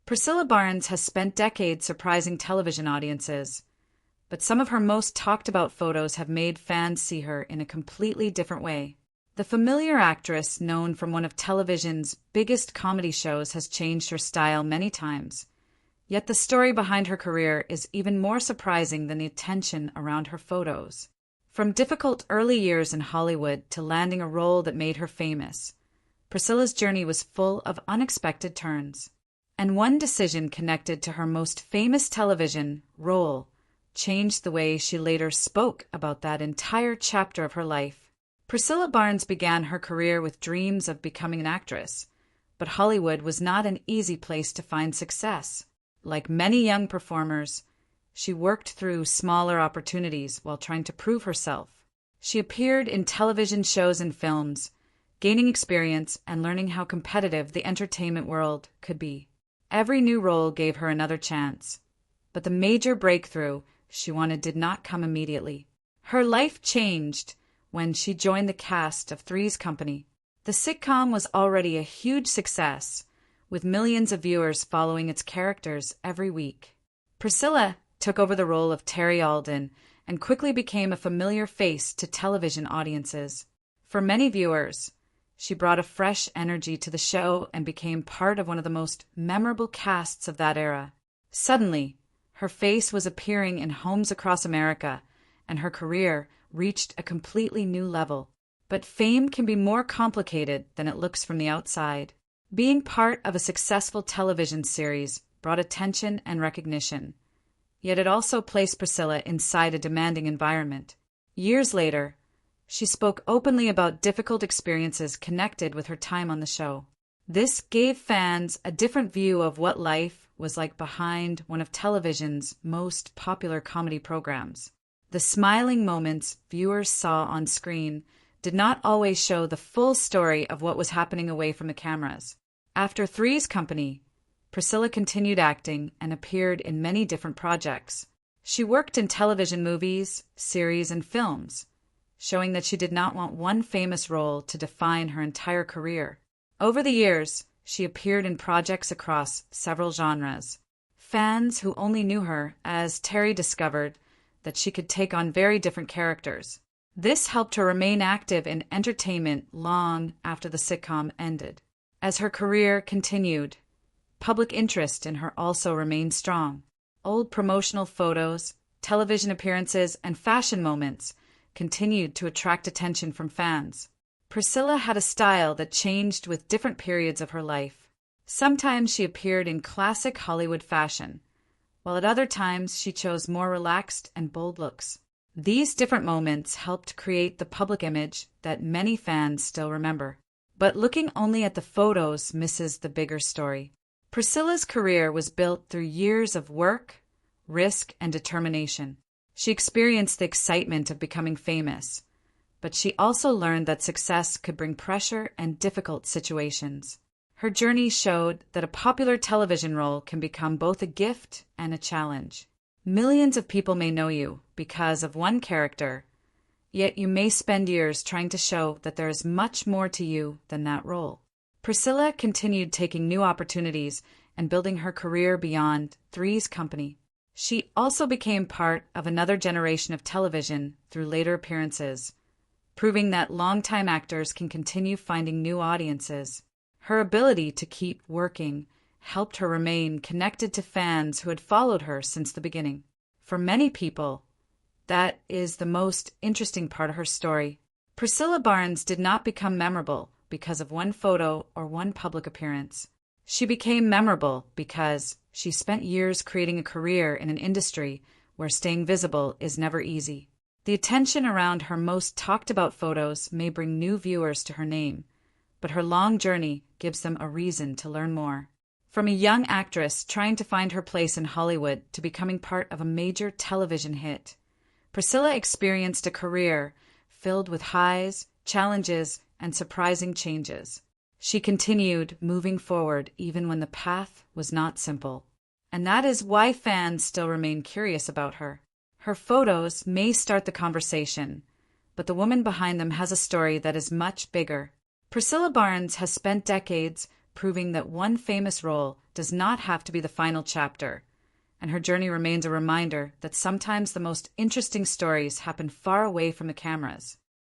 Priscilla Barnes has spent decades surprising television audiences, but some of her most talked about photos have made fans see her in a completely different way. The familiar actress, known from one of television's biggest comedy shows, has changed her style many times. Yet the story behind her career is even more surprising than the attention around her photos. From difficult early years in Hollywood to landing a role that made her famous, Priscilla's journey was full of unexpected turns. And one decision connected to her most famous television role changed the way she later spoke about that entire chapter of her life. Priscilla Barnes began her career with dreams of becoming an actress, but Hollywood was not an easy place to find success. Like many young performers, she worked through smaller opportunities while trying to prove herself. She appeared in television shows and films, gaining experience and learning how competitive the entertainment world could be. Every new role gave her another chance, but the major breakthrough she wanted did not come immediately. Her life changed when she joined the cast of Three's Company. The sitcom was already a huge success, with millions of viewers following its characters every week. Priscilla took over the role of Terri Alden and quickly became a familiar face to television audiences. For many viewers, she brought a fresh energy to the show and became part of one of the most memorable casts of that era. Suddenly, her face was appearing in homes across America, and her career reached a completely new level. But fame can be more complicated than it looks from the outside. Being part of a successful television series brought attention and recognition, yet it also placed Priscilla inside a demanding environment. Years later, she spoke openly about difficult experiences connected with her time on the show. This gave fans a different view of what life was like behind one of television's most popular comedy programs. The smiling moments viewers saw on screen did not always show the full story of what was happening away from the cameras. After Three's Company, Priscilla continued acting and appeared in many different projects. She worked in television movies, series, and films, showing that she did not want one famous role to define her entire career. Over the years, she appeared in projects across several genres. Fans who only knew her as Terri discovered that she could take on very different characters. This helped her remain active in entertainment long after the sitcom ended. As her career continued, public interest in her also remained strong. Old promotional photos, television appearances, and fashion moments continued to attract attention from fans. Priscilla had a style that changed with different periods of her life. Sometimes she appeared in classic Hollywood fashion, while at other times she chose more relaxed and bold looks. These different moments helped create the public image that many fans still remember. But looking only at the photos misses the bigger story. Priscilla's career was built through years of work, risk, and determination. She experienced the excitement of becoming famous, but she also learned that success could bring pressure and difficult situations. Her journey showed that a popular television role can become both a gift and a challenge. Millions of people may know you because of one character, yet you may spend years trying to show that there is much more to you than that role. Priscilla continued taking new opportunities and building her career beyond Three's Company. She also became part of another generation of television through later appearances, proving that longtime actors can continue finding new audiences. Her ability to keep working helped her remain connected to fans who had followed her since the beginning. For many people, that is the most interesting part of her story. Priscilla Barnes did not become memorable because of one photo or one public appearance. She became memorable because she spent years creating a career in an industry where staying visible is never easy. The attention around her most talked about photos may bring new viewers to her name, but her long journey gives them a reason to learn more. From a young actress trying to find her place in Hollywood to becoming part of a major television hit, Priscilla experienced a career filled with highs, challenges, and surprising changes. She continued moving forward even when the path was not simple. And that is why fans still remain curious about her. Her photos may start the conversation, but the woman behind them has a story that is much bigger. Priscilla Barnes has spent decades proving that one famous role does not have to be the final chapter, and her journey remains a reminder that sometimes the most interesting stories happen far away from the cameras.